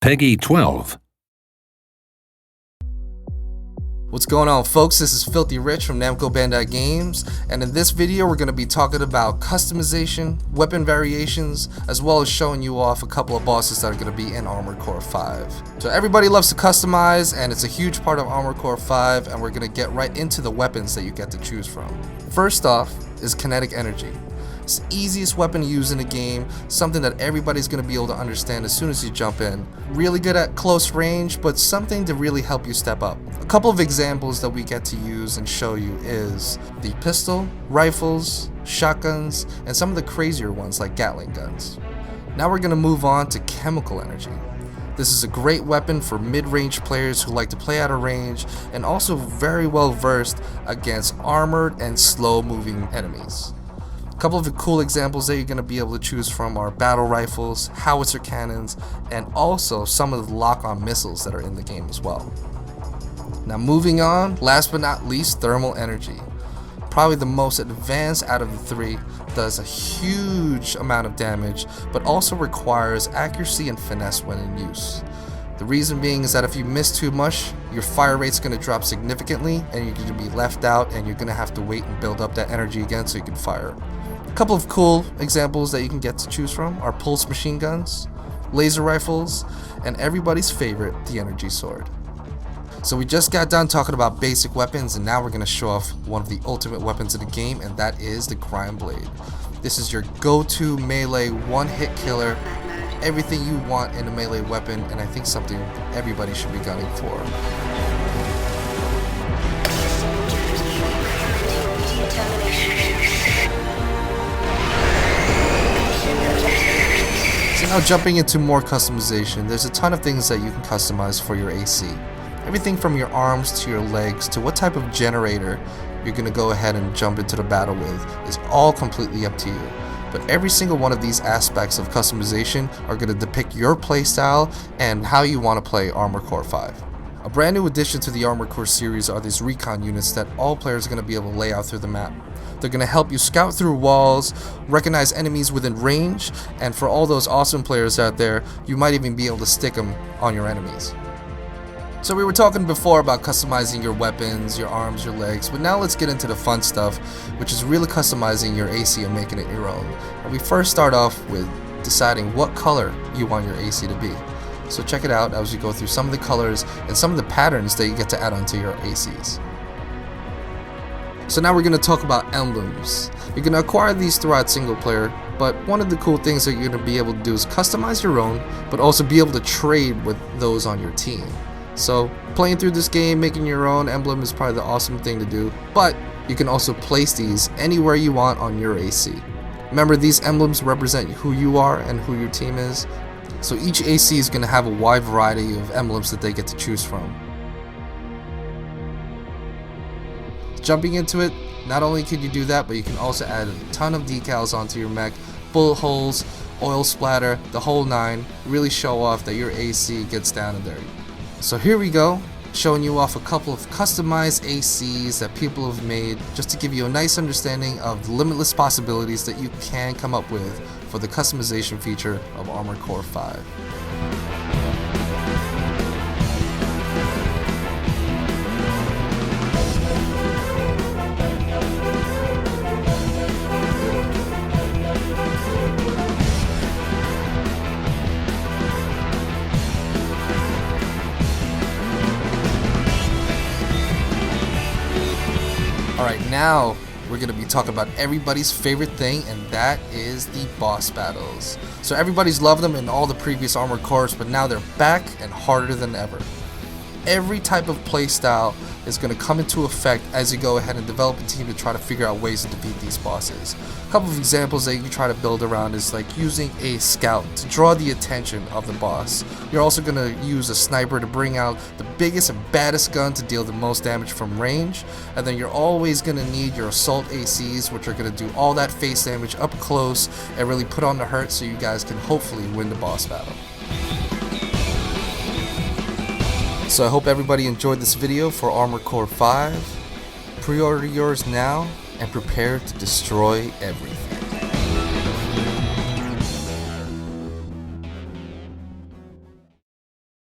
Peggy 12. What's going on, folks? This is Filthy Rich from Namco Bandai Games, and in this video we're going to be talking about customization, weapon variations, as well as showing you off a couple of bosses that are going to be in Armored Core 5. So everybody loves to customize, and it's a huge part of Armored Core 5, and we're going to get right into the weapons that you get to choose from. First off is kinetic energy. It's the easiest weapon to use in the game, something that everybody's going to be able to understand as soon as you jump in. Really good at close range, but something to really help you step up. A couple of examples that we get to use and show you is the pistol, rifles, shotguns, and some of the crazier ones like Gatling guns. Now we're going to move on to chemical energy. This is a great weapon for mid-range players who like to play out of range and also very well versed against armored and slow-moving enemies. A couple of cool examples that you're going to be able to choose from are battle rifles, howitzer cannons, and also some of the lock-on missiles that are in the game as well. Now moving on, last but not least, thermal energy. Probably the most advanced out of the three, does a huge amount of damage, but also requires accuracy and finesse when in use. The reason being is that if you miss too much, your fire rate's going to drop significantly and you're going to be left out and you're going to have to wait and build up that energy again so you can fire. A couple of cool examples that you can get to choose from are pulse machine guns, laser rifles, and everybody's favorite, the energy sword. So we just got done talking about basic weapons, and now we're going to show off one of the ultimate weapons in the game, and that is the Grind Blade. This is your go-to melee one-hit killer, everything you want in a melee weapon, and I think something everybody should be gunning for. So now jumping into more customization, there's a ton of things that you can customize for your AC. Everything from your arms to your legs to what type of generator you're going to go ahead and jump into the battle with is all completely up to you. But every single one of these aspects of customization are going to depict your playstyle and how you want to play Armored Core 5. A brand new addition to the Armored Core series are these recon units that all players are going to be able to lay out through the map. They're going to help you scout through walls, recognize enemies within range, and for all those awesome players out there, you might even be able to stick them on your enemies. So we were talking before about customizing your weapons, your arms, your legs, but now let's get into the fun stuff, which is really customizing your AC and making it your own. And we first start off with deciding what color you want your AC to be. So check it out as we go through some of the colors and some of the patterns that you get to add onto your ACs. So now we're going to talk about emblems. You're going to acquire these throughout single player, but one of the cool things that you're going to be able to do is customize your own, but also be able to trade with those on your team. So playing through this game, making your own emblem is probably the awesome thing to do, but you can also place these anywhere you want on your AC. Remember, these emblems represent who you are and who your team is, so each AC is going to have a wide variety of emblems that they get to choose from. Jumping into it, not only can you do that, but you can also add a ton of decals onto your mech, bullet holes, oil splatter, the whole nine, really show off that your AC gets down and dirty. So here we go, showing you off a couple of customized ACs that people have made just to give you a nice understanding of the limitless possibilities that you can come up with for the customization feature of Armored Core 5. Alright, now we're going to be talking about everybody's favorite thing, and that is the boss battles. So everybody's loved them in all the previous Armored Cores, but now they're back and harder than ever. Every type of playstyle is going to come into effect as you go ahead and develop a team to try to figure out ways to defeat these bosses. A couple of examples that you can try to build around is like using a scout to draw the attention of the boss. You're also going to use a sniper to bring out the biggest and baddest gun to deal the most damage from range, and then you're always going to need your assault ACs, which are going to do all that face damage up close and really put on the hurt so you guys can hopefully win the boss battle. So I hope everybody enjoyed this video for Armored Core 5. Pre-order yours now and prepare to destroy everything.